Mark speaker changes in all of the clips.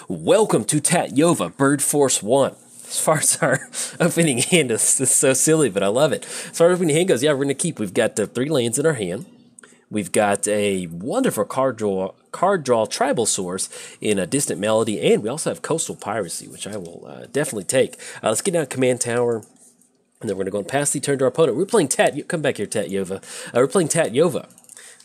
Speaker 1: Welcome to Tatyova, Bird Force 1. As far as our opening hand, it's so silly, but I love it. As far as opening hand goes, yeah, we're going to keep. We've got 3 lands in our hand. We've got a wonderful card draw tribal source in a Distant Melody, and we also have Coastal Piracy, which I will definitely take. Let's get down Command Tower, and then we're going to go and pass the turn to our opponent. We're playing come back here, Tatyova. We're playing Tatyova,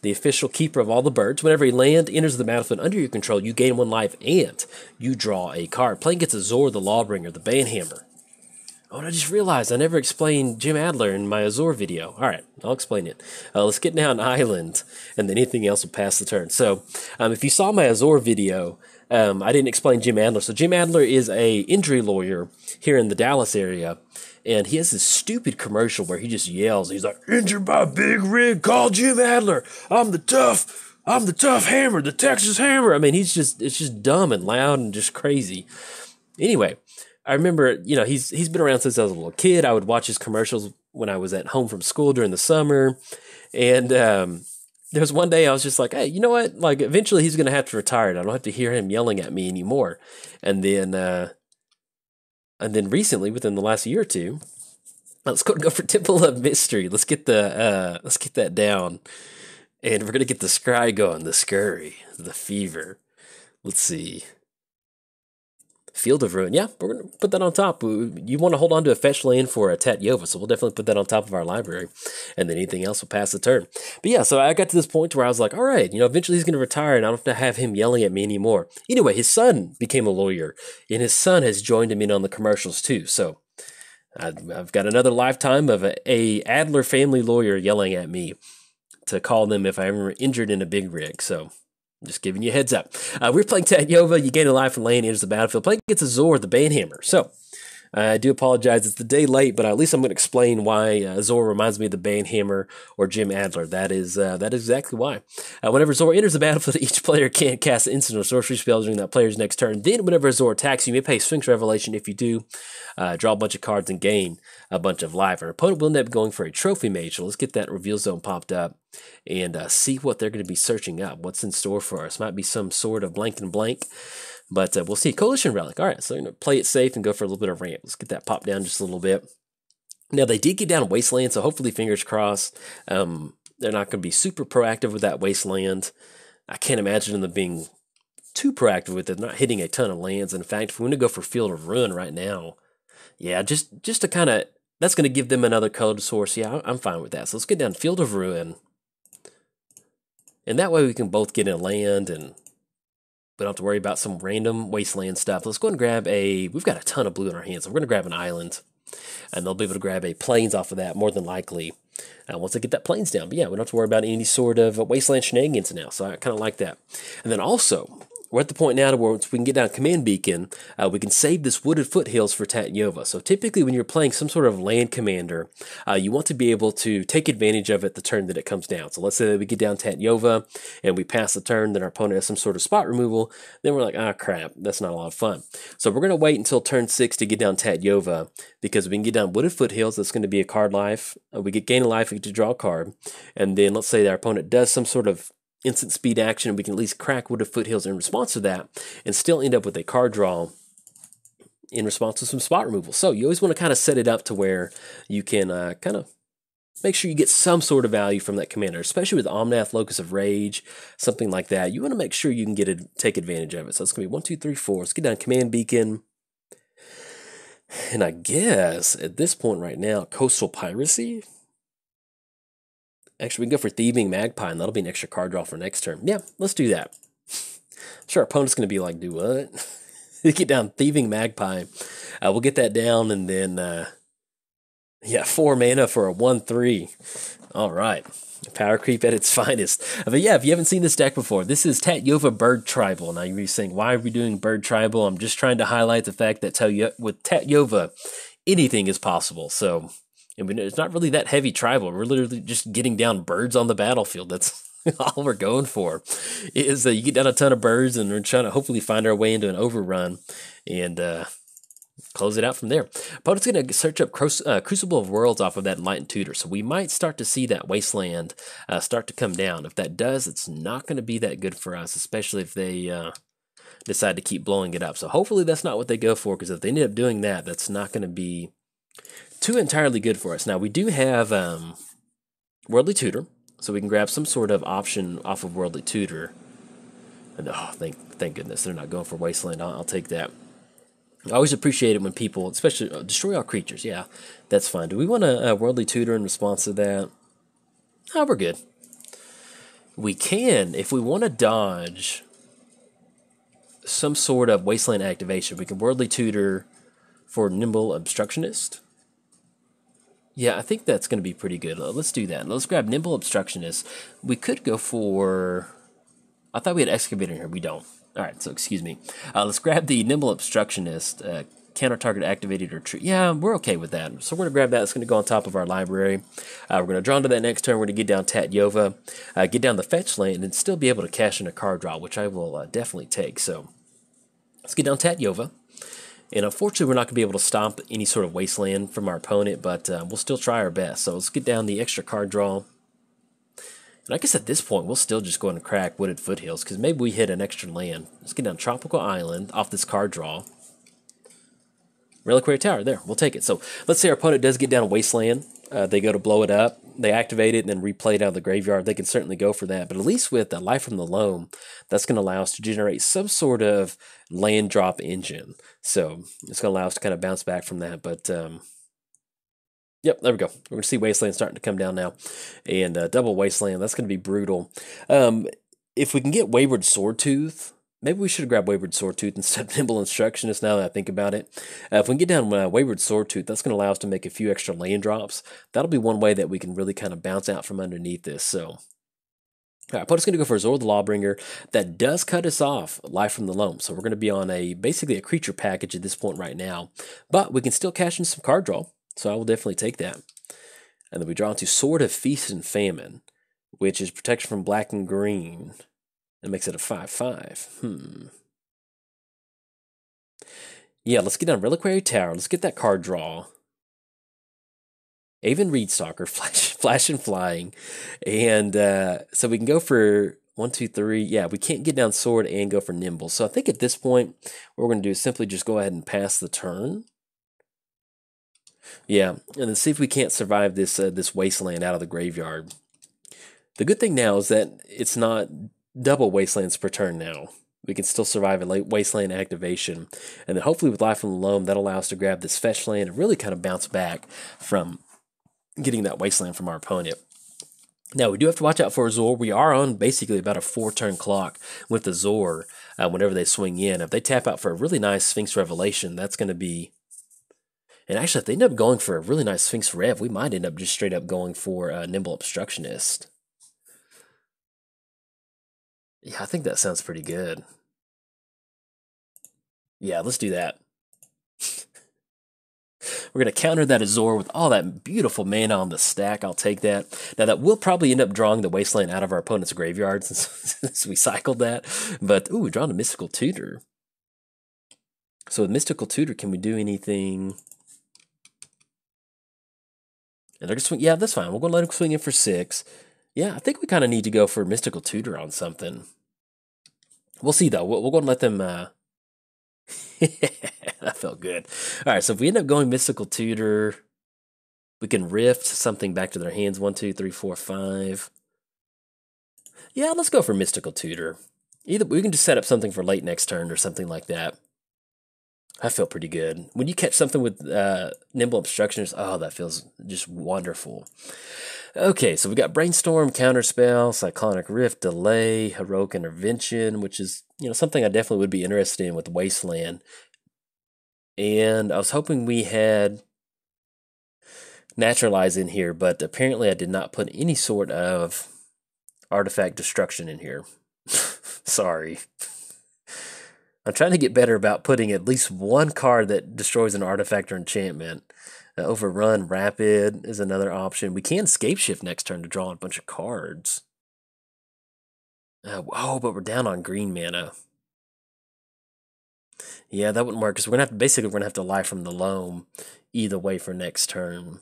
Speaker 1: the official keeper of all the birds. Whenever a land enters the battlefield under your control, you gain 1 life and you draw a card. Playing against Azor, the Lawbringer, the Banhammer. Oh, and I just realized I never explained Jim Adler in my Azor video. All right, I'll explain it. Let's get down Island, and then anything else will pass the turn. So, if you saw my Azor video, I didn't explain Jim Adler. So Jim Adler is a injury lawyer here in the Dallas area, and he has this stupid commercial where he just yells. He's like, "Injured by big rig, call Jim Adler. I'm the tough hammer, the Texas hammer." I mean, it's just dumb and loud and just crazy. Anyway, I remember, he's been around since I was a little kid. I would watch his commercials when I was at home from school during the summer. And there was one day I was just like, hey, you know what? Like, eventually he's going to have to retire. I don't have to hear him yelling at me anymore. And then recently, within the last year or two, let's go for Temple of Mystery. Let's get that down. And we're going to get the scry going, the scurry, the fever. Let's see. Field of Ruin. Yeah, we're going to put that on top. You want to hold on to a fetch land for a Tatyova, so we'll definitely put that on top of our library, and then anything else will pass the turn. But yeah, so I got to this point where I was like, all right, eventually he's going to retire, and I don't have to have him yelling at me anymore. Anyway, his son became a lawyer, and his son has joined him in on the commercials too, so I've got another lifetime of a Adler family lawyer yelling at me to call them if I ever injured in a big rig, so just giving you a heads up. We're playing Tatyova. You gain a life and land enters the battlefield. Playing against Azor, the Banhammer. So, I do apologize. It's the day late, but at least I'm going to explain why Azor reminds me of the Banhammer or Jim Adler. That is exactly why. Whenever Azor enters the battlefield, each player can't cast instant or sorcery spells during that player's next turn. Then, whenever Azor attacks, you may pay Sphinx Revelation. If you do, draw a bunch of cards and gain a bunch of life. Our opponent will end up going for a Trophy Mage. So let's get that reveal zone popped up and see what they're going to be searching up. What's in store for us? Might be some sort of blank and blank. But we'll see. Coalition Relic. All right, so I'm going to play it safe and go for a little bit of ramp. Let's get that popped down just a little bit. Now, they did get down Wasteland, so hopefully, fingers crossed, they're not going to be super proactive with that Wasteland. I can't imagine them being too proactive with it, not hitting a ton of lands. In fact, if we want to go for Field of Ruin right now, yeah, just to kind of, that's going to give them another code source. Yeah, I'm fine with that. So let's get down Field of Ruin. And that way we can both get in a land and we don't have to worry about some random wasteland stuff. Let's go and grab we've got a ton of blue in our hands, so we're going to grab an island, and they'll be able to grab a plains off of that, more than likely, once they get that plains down. But yeah, we don't have to worry about any sort of wasteland shenanigans now, so I kind of like that. And then also, we're at the point now where once we can get down Command Beacon, we can save this Wooded Foothills for Tatyova. So typically when you're playing some sort of land commander, you want to be able to take advantage of it the turn that it comes down. So let's say that we get down Tatyova and we pass the turn, then our opponent has some sort of spot removal, then we're like, ah, crap, that's not a lot of fun. So we're going to wait until turn 6 to get down Tatyova, because we can get down Wooded Foothills, that's going to be a card life. We get gain a life, we get to draw a card. And then let's say that our opponent does some sort of instant speed action, we can at least crack Wooded Foothills in response to that and still end up with a card draw in response to some spot removal. So you always want to kind of set it up to where you can kind of make sure you get some sort of value from that commander, especially with Omnath, Locus of Rage, something like that. You want to make sure you can take advantage of it. So it's going to be 1, 2, 3, 4. Let's get down Command Beacon. And I guess at this point right now, Coastal Piracy. Actually, we can go for Thieving Magpie, and that'll be an extra card draw for next turn. Yeah, let's do that. I'm sure our opponent's going to be like, do what? Get down Thieving Magpie. We'll get that down, and then, 4 mana for a 1/3. All right. Power creep at its finest. But yeah, if you haven't seen this deck before, this is Tatyova Bird Tribal. Now you're saying, why are we doing Bird Tribal? I'm just trying to highlight the fact that with Tatyova, anything is possible. So, I mean, it's not really that heavy tribal. We're literally just getting down birds on the battlefield. That's all we're going for. Is you get down a ton of birds, and we're trying to hopefully find our way into an overrun and close it out from there. Opponent's going to search up Crucible of Worlds off of that Enlightened Tutor, so we might start to see that Wasteland start to come down. If that does, it's not going to be that good for us, especially if they decide to keep blowing it up. So hopefully that's not what they go for, because if they end up doing that, that's not going to be too entirely good for us. Now, we do have Worldly Tutor, so we can grab some sort of option off of Worldly Tutor. And oh, thank goodness they're not going for Wasteland. I'll take that. I always appreciate it when people, especially destroy all creatures. Yeah, that's fine. Do we want a Worldly Tutor in response to that? Oh, we're good. We can, if we want to dodge some sort of Wasteland activation, we can Worldly Tutor for Nimble Obstructionist. Yeah, I think that's going to be pretty good. Let's do that. Let's grab Nimble Obstructionist. We could go for... I thought we had Excavator here. We don't. All right, so excuse me. Let's grab the Nimble Obstructionist, counter target activated or true. Yeah, we're okay with that. So we're going to grab that. It's going to go on top of our library. We're going to draw into that next turn. We're going to get down Tatyova, get down the fetch lane, and still be able to cash in a card draw, which I will definitely take. So let's get down Tatyova. And unfortunately, we're not going to be able to stop any sort of Wasteland from our opponent, but we'll still try our best. So let's get down the extra card draw. And I guess at this point, we'll still just go and crack Wooded Foothills, because maybe we hit an extra land. Let's get down Tropical Island off this card draw. Reliquary Tower, there, we'll take it. So let's say our opponent does get down a Wasteland. They go to blow it up. They activate it and then replay it out of the graveyard. They can certainly go for that. But at least with Life from the Loam, that's going to allow us to generate some sort of land drop engine. So it's going to allow us to kind of bounce back from that. But yep, there we go. We're going to see Wasteland starting to come down now. And double Wasteland, that's going to be brutal. If we can get Wayward Swordtooth, maybe we should have grabbed Wayward Swordtooth instead of Nimble Instructionist now that I think about it. If we can get down Wayward Swordtooth, that's going to allow us to make a few extra land drops. That'll be one way that we can really kind of bounce out from underneath this. So, all right, opponent's going to go for Azor the Lawbringer. That does cut us off Life from the Loam. So we're going to be on basically a creature package at this point right now. But we can still cash in some card draw. So I will definitely take that. And then we draw into Sword of Feast and Famine, which is protection from black and green. It makes it a 5/5. Yeah, let's get down Reliquary Tower. Let's get that card draw. Aven Reedstalker, Flash and Flying. And so we can go for 1, 2, 3. Yeah, we can't get down Sword and go for Nimble. So I think at this point, what we're going to do is simply just go ahead and pass the turn. Yeah, and then see if we can't survive this this Wasteland out of the graveyard. The good thing now is that it's not double Wastelands per turn now. We can still survive a late Wasteland activation. And then hopefully with Life from the Loam, that'll allow us to grab this fetch land and really kind of bounce back from getting that Wasteland from our opponent. Now, we do have to watch out for Azor. We are on basically about a 4-turn clock with Azor whenever they swing in. If they tap out for a really nice Sphinx Revelation, that's going to be... And actually, if they end up going for a really nice Sphinx Rev, we might end up just straight up going for Nimble Obstructionist. Yeah, I think that sounds pretty good. Yeah, let's do that. We're going to counter that Azor with all that beautiful mana on the stack. I'll take that. Now, that will probably end up drawing the Wasteland out of our opponent's graveyard since we cycled that. But, ooh, we're drawing a Mystical Tutor. So with Mystical Tutor, can we do anything? And they're going to swing. Yeah, that's fine. We're going to let him swing in for 6. Yeah, I think we kind of need to go for Mystical Tutor on something. We'll see, though. We're going to let them... That felt good. All right, so if we end up going Mystical Tutor, we can Rift something back to their hands. 1, 2, 3, 4, 5. Yeah, let's go for Mystical Tutor. Either we can just set up something for late next turn or something like that. I feel pretty good. When you catch something with Nimble Obstructionist, oh, that feels just wonderful. Okay, so we got Brainstorm, Counterspell, Cyclonic Rift, Delay, Heroic Intervention, which is, something I definitely would be interested in with Wasteland. And I was hoping we had Naturalize in here, but apparently I did not put any sort of Artifact Destruction in here. Sorry. I'm trying to get better about putting at least one card that destroys an artifact or enchantment. Overrun Rapid is another option. We can Scapeshift next turn to draw a bunch of cards. But we're down on green mana. Yeah, that wouldn't work because we're gonna have to Life from the Loam either way for next turn.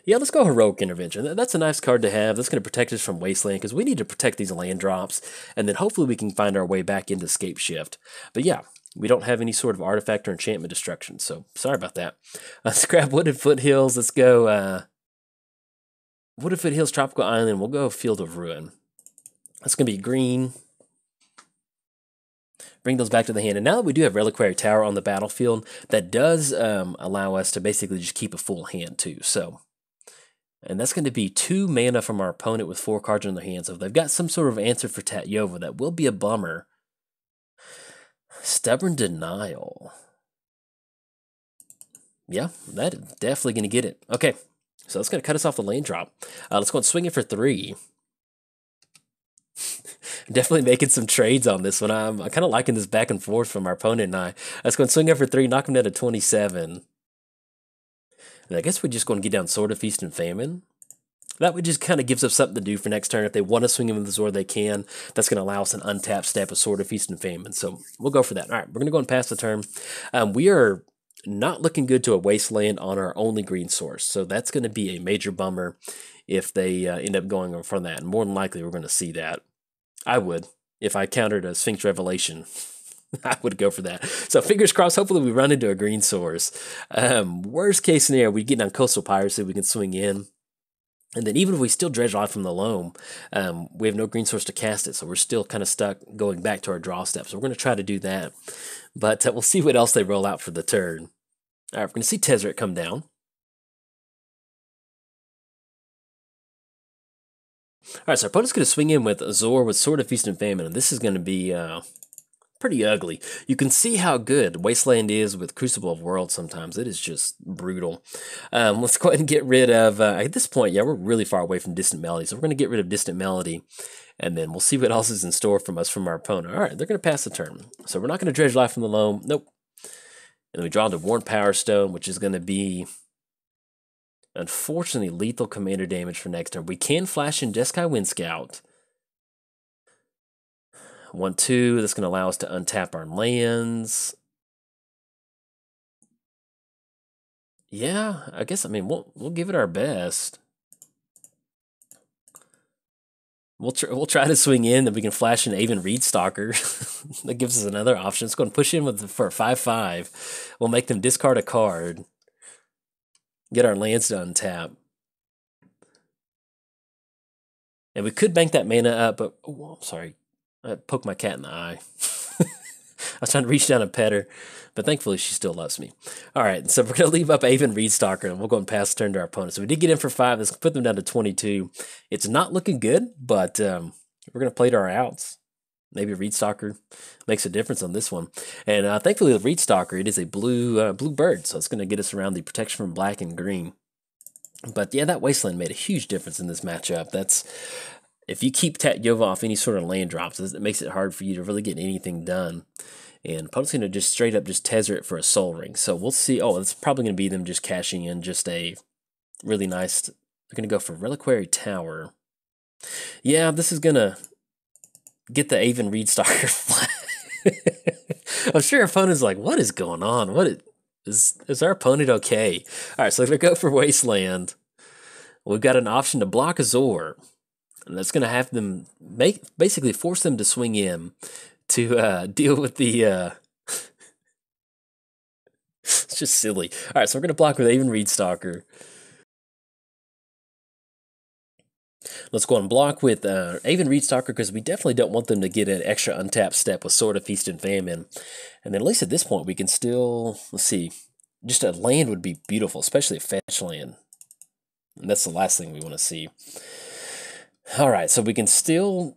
Speaker 1: Yeah, let's go Heroic Intervention. That's a nice card to have. That's going to protect us from Wasteland, because we need to protect these land drops, and then hopefully we can find our way back into Scape Shift. But yeah, we don't have any sort of artifact or enchantment destruction, so sorry about that. Let's grab Wooded Foothills. Let's go Wooded Foothills, Tropical Island. We'll go Field of Ruin. That's going to be green. Bring those back to the hand. And now that we do have Reliquary Tower on the battlefield, that does allow us to basically just keep a full hand too. So, and that's going to be 2 mana from our opponent with 4 cards in their hand. So if they've got some sort of answer for Tatyova, that will be a bummer. Stubborn Denial. Yeah, that is definitely going to get it. Okay, so that's going to cut us off the lane drop. Let's go and swing it for 3. Definitely making some trades on this one. I'm kind of liking this back and forth from our opponent and I. Let's go and swing it for 3, knock him down to 27. And I guess we're just going to get down Sword of Feast and Famine. That would just kind of gives us something to do for next turn. If they want to swing him with the Azor, they can. That's going to allow us an untapped step of Sword of Feast and Famine. So we'll go for that. All right, we're going to go and pass the turn. We are not looking good to a Wasteland on our only green source. So that's going to be a major bummer if they end up going in front of that. And more than likely, we're going to see that. I would. If I countered a Sphinx Revelation, I would go for that. So fingers crossed, hopefully we run into a green source. Worst case scenario, we get down Coastal Piracy, we can swing in. And then even if we still dredge life from the loam, we have no green source to cast it, so we're still kind of stuck going back to our draw step. So we're going to try to do that. But we'll see what else they roll out for the turn. All right, we're going to see Tezzeret come down. All right, so our opponent's going to swing in with Azor with Sword of Feast and Famine, and this is going to be pretty ugly. You can see how good Wasteland is with Crucible of Worlds sometimes. It is just brutal. Let's go ahead and get rid of, at this point, yeah, we're really far away from Distant Melody, so we're going to get rid of Distant Melody, and then we'll see what else is in store from us from our opponent. All right, they're going to pass the turn. So we're not going to dredge life from the loam. Nope. And then we draw into Worn Power Stone, which is going to be, unfortunately, lethal commander damage for next turn. We can flash in Jeskai Wind Scout. 1/2, that's going to allow us to untap our lands. Yeah, I guess, I mean, we'll give it our best. We'll try to swing in, then we can flash an Aven Reedstalker. That gives us another option. Let's go and push in for a 5/5. We'll make them discard a card. Get our lands to untap. And we could bank that mana up, but, oh, I'm sorry. I poked my cat in the eye. I was trying to reach down and pet her, but thankfully she still loves me. All right, so we're going to leave up Aven Reedstalker, and we'll go and pass the turn to our opponent. So we did get in for 5. Let's put them down to 22. It's not looking good, but we're going to play to our outs. Maybe Reedstalker makes a difference on this one. And thankfully, the Reedstalker, it is a blue bird, so it's going to get us around the protection from black and green. But yeah, that Wasteland made a huge difference in this matchup. If you keep Tatyova off any sort of land drops, it makes it hard for you to really get anything done. And opponent's going to just straight up just Tezzeret for a Soul Ring. So we'll see. Oh, it's probably going to be them just cashing in just a really nice. They're going to go for Reliquary Tower. Yeah, this is going to get the Aven Reedstalker flat. I'm sure our opponent's like, what is going on? Is our opponent okay? All right, so they're going to go for Wasteland. We've got an option to block Azor. And that's going to have them basically force them to swing in to deal with the. It's just silly. All right, so we're going to block with Aven Reedstalker. Let's go and block with Aven Reedstalker because we definitely don't want them to get an extra untapped step with Sword of Feast and Famine. And then at least at this point we can still, let's see, just a land would be beautiful, especially a fetch land. And that's the last thing we want to see. All right, so we can still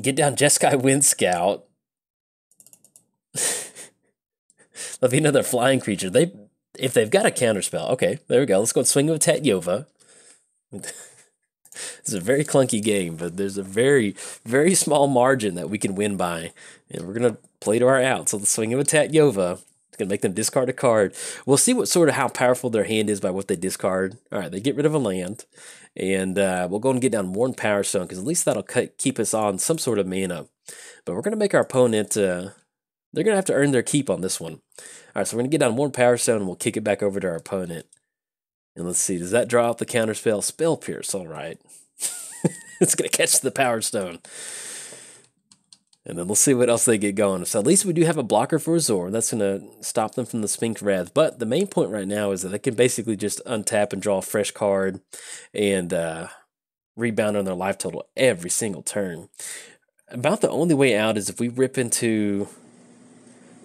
Speaker 1: get down Jeskai Wind Scout. There'll be another flying creature. If they've got a counterspell, okay, there we go. Let's go and swing with Tatyova. It's a very clunky game, but there's a very, very small margin that we can win by. And we're going to play to our out. So let's swing with Tatyova. It's going to make them discard a card. We'll see what sort of how powerful their hand is by what they discard. All right, they get rid of a land. And we'll go and get down Worn Power Stone, because at least that'll keep us on some sort of mana. But we're going to make our opponent, they're going to have to earn their keep on this one. All right, so we're going to get down Worn Power Stone, and we'll kick it back over to our opponent. And let's see, does that draw out the counterspell? Spell Pierce, all right. It's going to catch the Power Stone. And then we'll see what else they get going. So at least we do have a blocker for Azor. That's going to stop them from the Sphinx Wrath. But the main point right now is that they can basically just untap and draw a fresh card and rebound on their life total every single turn. About the only way out is if we rip into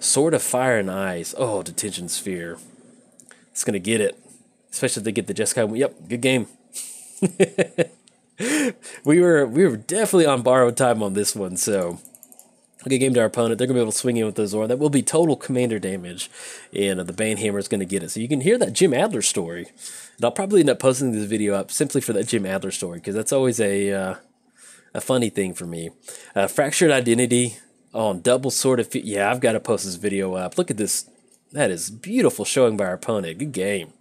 Speaker 1: Sword of Fire and Ice. Oh, Detention Sphere. It's going to get it. Especially if they get the Jeskai. Yep, good game. we were definitely on borrowed time on this one, so good game to our opponent. They're going to be able to swing in with the Azor. That will be total commander damage, and the Banehammer is going to get it. So you can hear that Jim Adler story. And I'll probably end up posting this video up simply for that Jim Adler story, because that's always a funny thing for me. Fractured Identity on double Sword of... Yeah, I've got to post this video up. Look at this. That is beautiful showing by our opponent. Good game.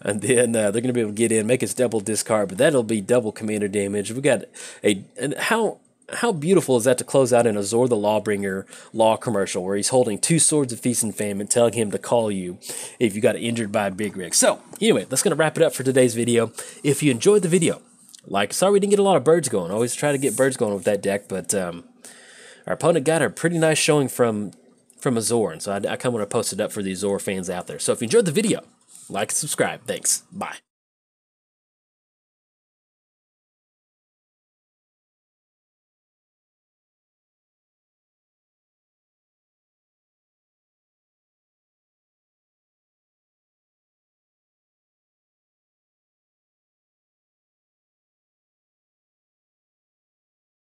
Speaker 1: And then they're going to be able to get in, make us double discard, but that'll be double commander damage. We got a... And how beautiful is that to close out an Azor the Lawbringer law commercial where he's holding 2 Swords of Feast and Famine, telling him to call you if you got injured by a big rig. So, anyway, that's going to wrap it up for today's video. If you enjoyed the video, sorry we didn't get a lot of birds going. I always try to get birds going with that deck, but our opponent got a pretty nice showing from Azor, and so I kind of want to post it up for the Azor fans out there. So if you enjoyed the video, like and subscribe. Thanks. Bye.